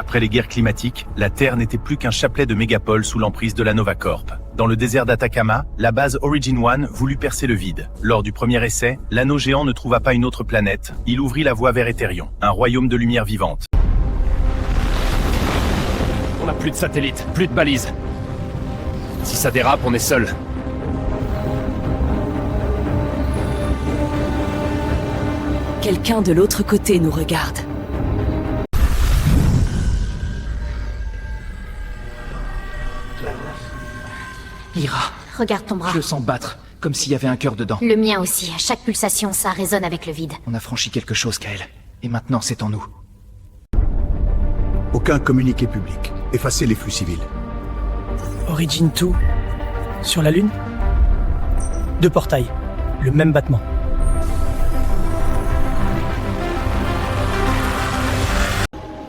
Après les guerres climatiques, la Terre n'était plus qu'un chapelet de mégapoles sous l'emprise de la Nova Corp. Dans le désert d'Atacama, la base Origin One voulut percer le vide. Lors du premier essai, l'anneau géant ne trouva pas une autre planète. Il ouvrit la voie vers Ethereum, un royaume de lumière vivante. On n'a plus de satellites, plus de balises. Si ça dérape, on est seul. Quelqu'un de l'autre côté nous regarde. Lyra, Regarde ton bras. je le sens battre, comme s'il y avait un cœur dedans. Le mien aussi. À chaque pulsation, ça résonne avec le vide. On a franchi quelque chose, Kael. Et maintenant, c'est en nous. Aucun communiqué public. Effacez les flux civils. Origin 2, sur la Lune. 2 portails, le même battement.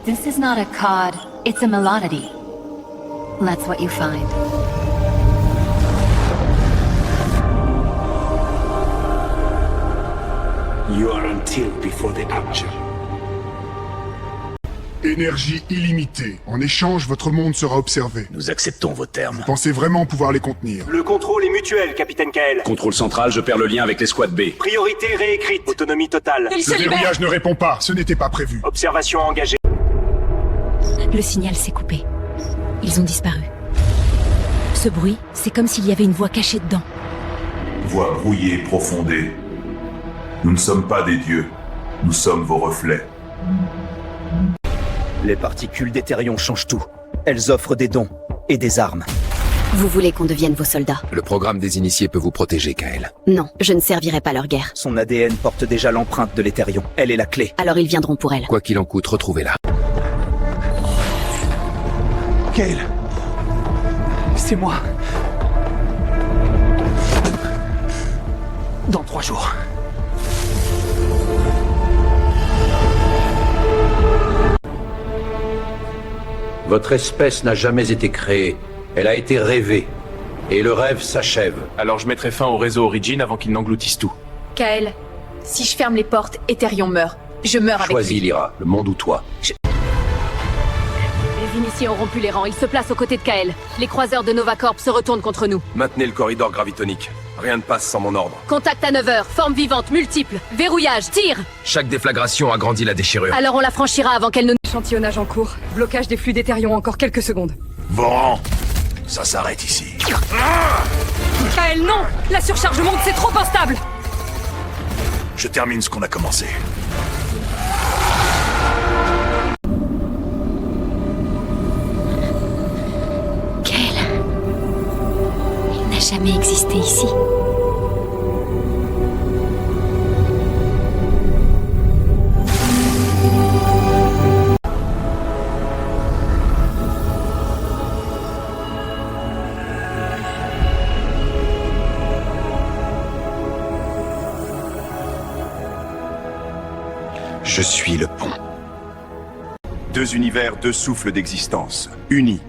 This is not a cod, it's a melody. That's what you find. You are until before the aperture. Énergie illimitée. En échange, votre monde sera observé. Nous acceptons vos termes. Vous pensez vraiment pouvoir les contenir? Le contrôle est mutuel, capitaine Kael. Contrôle central, je perds le lien avec les squads B. Priorité réécrite. Autonomie totale. Le verrouillage ne répond pas. Ce n'était pas prévu. Observation engagée. Le signal s'est coupé. Ils ont disparu. Ce bruit, c'est comme s'il y avait une voix cachée dedans. Voix brouillée, profondée. Nous ne sommes pas des dieux. Nous sommes vos reflets. Les particules d'Ethereum changent tout. Elles offrent des dons et des armes. Vous voulez qu'on devienne vos soldats? Le programme des initiés peut vous protéger, Kael. Non, je ne servirai pas leur guerre. Son ADN porte déjà l'empreinte de l'Ethereum. Elle est la clé. Alors ils viendront pour elle. Quoi qu'il en coûte, retrouvez-la. Kael, c'est moi. Dans 3 jours. Votre espèce n'a jamais été créée. Elle a été rêvée. Et le rêve s'achève. Alors je mettrai fin au réseau Origin avant qu'ils n'engloutissent tout. Kael, si je ferme les portes, Ethereum meurt. Je meurs avec lui. Choisis, Lyra, le monde ou toi. Les initiés ont rompu les rangs. Ils se placent aux côtés de Kael. Les croiseurs de Nova Corp se retournent contre nous. Maintenez le corridor gravitonique. Rien ne passe sans mon ordre. Contact à 9h. Forme vivante, multiple. Verrouillage, tir. Chaque déflagration agrandit la déchirure. Alors on la franchira avant qu'elle ne... Échantillonnage en cours. Blocage des flux d'Ethereum encore quelques secondes. Voran, ça s'arrête ici. Kael, non! La surcharge monte, c'est trop instable! Je termine ce qu'on a commencé. Kael. Il n'a jamais existé ici. Je suis le pont. 2 univers, 2 souffles d'existence, unis.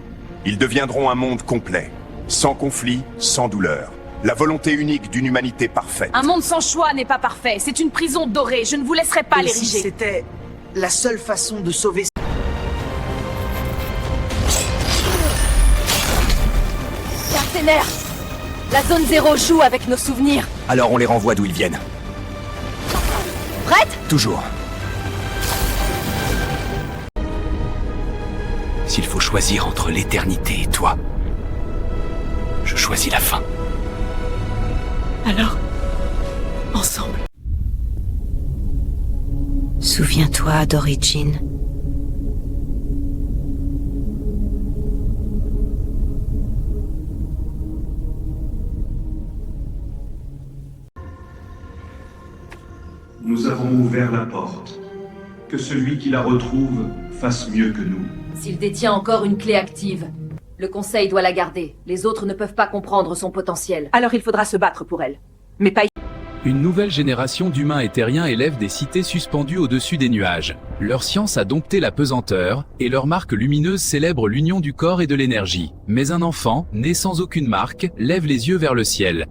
Ils deviendront un monde complet, sans conflit, sans douleur. La volonté unique d'une humanité parfaite. Un monde sans choix n'est pas parfait. C'est une prison dorée. Je ne vous laisserai pas l'ériger. Si c'était la seule façon de sauver... Mercenaires! La zone 0 joue avec nos souvenirs. Alors on les renvoie d'où ils viennent. Prête? Toujours. S'il faut choisir entre l'éternité et toi, je choisis la fin. Alors, ensemble. Souviens-toi d'Origin. Nous avons ouvert la porte. Que celui qui la retrouve fasse mieux que nous. S'il détient encore une clé active, le Conseil doit la garder. Les autres ne peuvent pas comprendre son potentiel. Alors il faudra se battre pour elle. Mais pas... Une nouvelle génération d'humains éthériens élève des cités suspendues au-dessus des nuages. Leur science a dompté la pesanteur, et leur marque lumineuse célèbre l'union du corps et de l'énergie. Mais un enfant, né sans aucune marque, lève les yeux vers le ciel.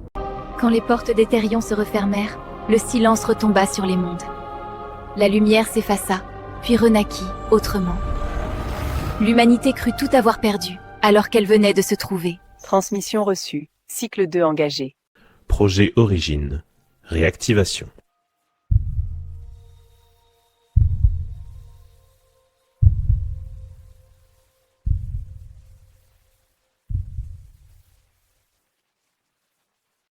Quand les portes d'Ethereum se refermèrent, le silence retomba sur les mondes. La lumière s'effaça, puis renaquit autrement. L'humanité crut tout avoir perdu, alors qu'elle venait de se trouver. Transmission reçue. Cycle 2 engagé. Projet Origine. Réactivation.